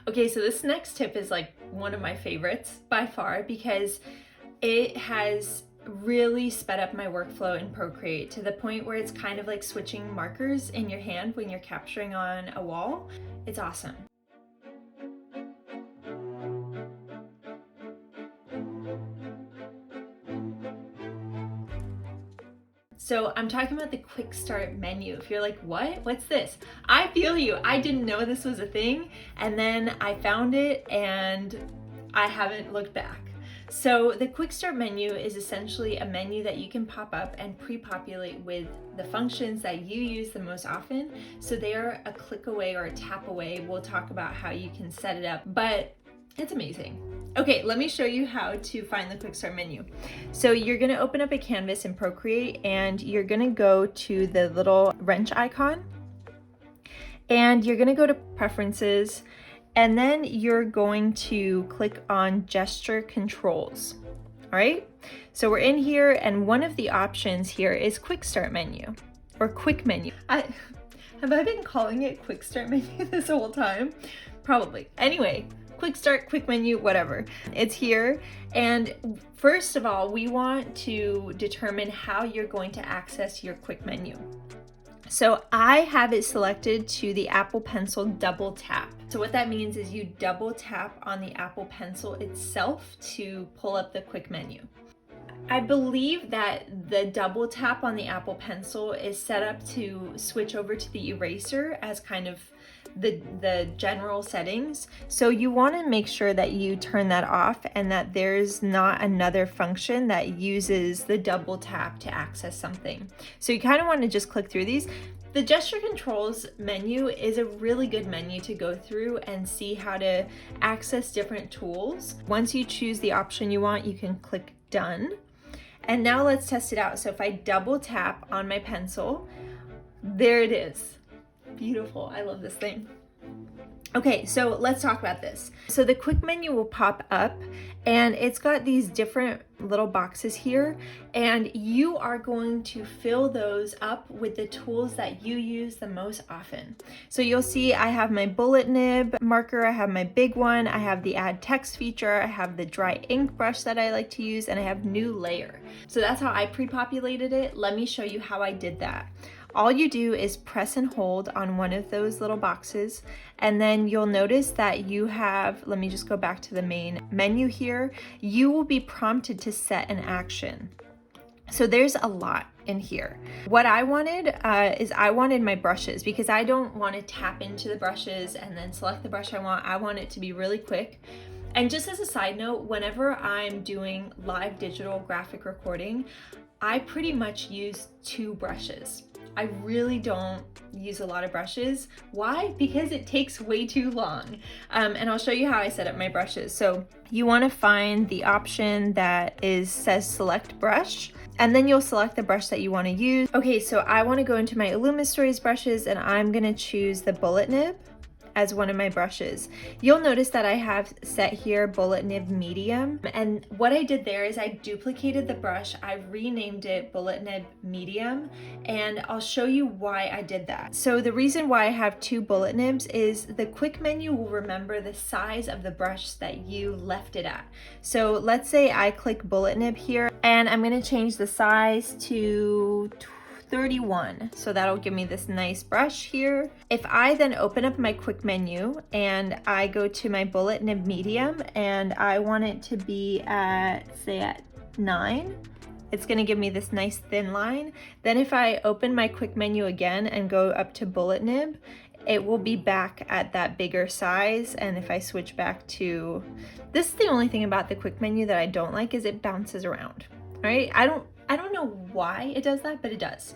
Okay, so this next tip is like one of my favorites by far because it has really sped up my workflow in Procreate to the point where it's kind of like switching markers in your hand when you're capturing on a wall. It's awesome. So I'm talking about the quick start menu. If you're like, what? What's this? I feel you. I didn't know this was a thing. And then I found it and I haven't looked back. So the quick start menu is essentially a menu that you can pop up and pre-populate with the functions that you use the most often. So they are a click away or a tap away. We'll talk about how you can set it up, but it's amazing. Okay, let me show you how to find the quick start menu. So you're gonna open up a canvas in Procreate and you're gonna go to the little wrench icon and you're gonna go to preferences and then you're going to click on gesture controls. All right, so we're in here and one of the options here is quick start menu or quick menu. Have I been calling it quick start menu this whole time? Probably. Anyway, quick start, quick menu, whatever. It's here. And first of all, we want to determine how you're going to access your quick menu. So I have it selected to the Apple Pencil double tap. So what that means is you double tap on the Apple Pencil itself to pull up the quick menu. I believe that the double tap on the Apple Pencil is set up to switch over to the eraser as kind of the general settings. So you want to make sure that you turn that off and that there's not another function that uses the double tap to access something. So you kind of want to just click through these. The gesture controls menu is a really good menu to go through and see how to access different tools. Once you choose the option you want, you can click done. And now let's test it out. So if I double tap on my pencil, there it is. Beautiful. I love this thing. Okay, so let's talk about this. So the quick menu will pop up and it's got these different little boxes here and you are going to fill those up with the tools that you use the most often. So you'll see I have my bullet nib marker, I have my big one, I have the add text feature, I have the dry ink brush that I like to use, and I have new layer. So that's how I pre-populated it. Let me show you how I did that. All you do is press and hold on one of those little boxes and then you'll notice that you have, let me just go back to the main menu here, you will be prompted to set an action. So there's a lot in here. What I wanted is I wanted my brushes because I don't want to tap into the brushes and then select the brush I want. I want it to be really quick. And just as a side note, whenever I'm doing live digital graphic recording, I pretty much use 2 brushes. I really don't use a lot of brushes. Why? Because it takes way too long. And I'll show you how I set up my brushes. So you want to find the option that says select brush, and then you'll select the brush that you want to use. Okay, so I want to go into my Illumistories brushes and I'm going to choose the bullet nib as one of my brushes. You'll notice that I have set here bullet nib medium, and what I did there is I duplicated the brush, I renamed it bullet nib medium, and I'll show you why I did that. So the reason why I have 2 bullet nibs is the quick menu will remember the size of the brush that you left it at. So let's say I click bullet nib here and I'm going to change the size to 31. So that'll give me this nice brush here. If I then open up my quick menu and I go to my bullet nib medium and I want it to be at, say at 9, it's gonna give me this nice thin line. Then if I open my quick menu again and go up to bullet nib, it will be back at that bigger size. And if I switch back to, this is the only thing about the quick menu that I don't like is it bounces around, right? I don't know why it does that, but it does.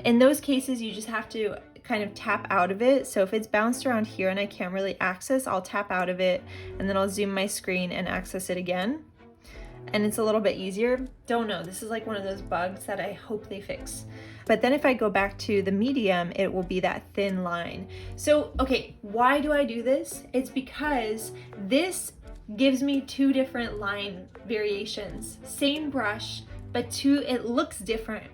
In those cases, you just have to kind of tap out of it. So if it's bounced around here and I can't really access, I'll tap out of it and then I'll zoom my screen and access it again. And it's a little bit easier. Don't know, this is like one of those bugs that I hope they fix. But then if I go back to the medium, it will be that thin line. So, okay, why do I do this? It's because this gives me 2 different line variations. Same brush, but it looks different.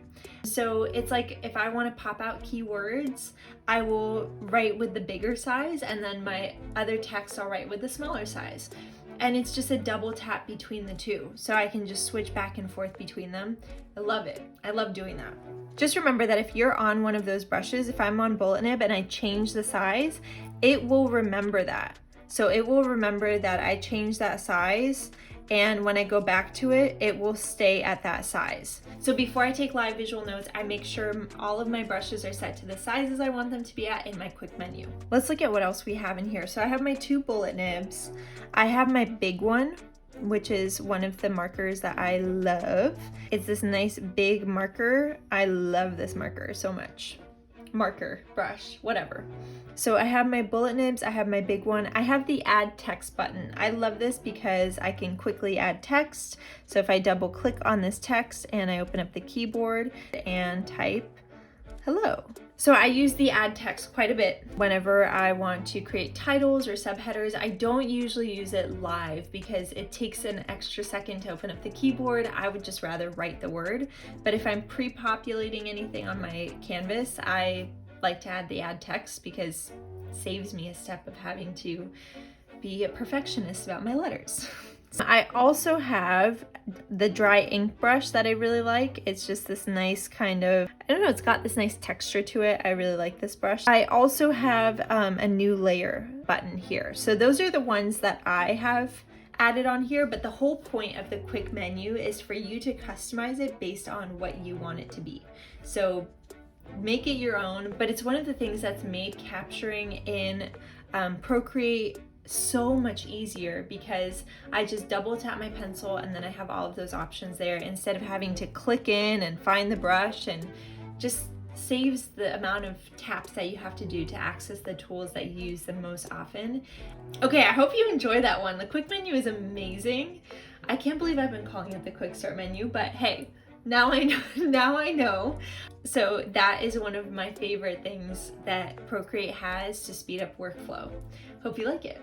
So it's like if I want to pop out keywords, I will write with the bigger size, and then my other text I'll write with the smaller size. And it's just a double tap between the two, so I can just switch back and forth between them. I love it. I love doing that. Just remember that if you're on one of those brushes, if I'm on bullet nib and I change the size, it will remember that. So it will remember that I changed that size, and when I go back to it, it will stay at that size. So before I take live visual notes, I make sure all of my brushes are set to the sizes I want them to be at in my quick menu. Let's look at what else we have in here. So I have my 2 bullet nibs. I have my big one, which is one of the markers that I love. It's this nice big marker. I love this marker so much. Marker, brush, whatever. So I have my bullet nibs, I have my big one. I have the add text button. I love this because I can quickly add text. So if I double click on this text and I open up the keyboard and type hello. So I use the add text quite a bit whenever I want to create titles or subheaders. I don't usually use it live because it takes an extra second to open up the keyboard. I would just rather write the word. But if I'm pre-populating anything on my canvas, I like to add the add text because it saves me a step of having to be a perfectionist about my letters. I also have the dry ink brush that I really like. It's just this nice kind of, I don't know, it's got this nice texture to it. I really like this brush. I also have a new layer button here. So those are the ones that I have added on here, but the whole point of the quick menu is for you to customize it based on what you want it to be. So make it your own, but it's one of the things that's made capturing in Procreate so much easier because I just double tap my pencil and then I have all of those options there instead of having to click in and find the brush, and just saves the amount of taps that you have to do to access the tools that you use the most often. Okay, I hope you enjoy that one. The quick menu is amazing. I can't believe I've been calling it the quick start menu, but hey, now I know. Now I know. So that is one of my favorite things that Procreate has to speed up workflow. Hope you like it.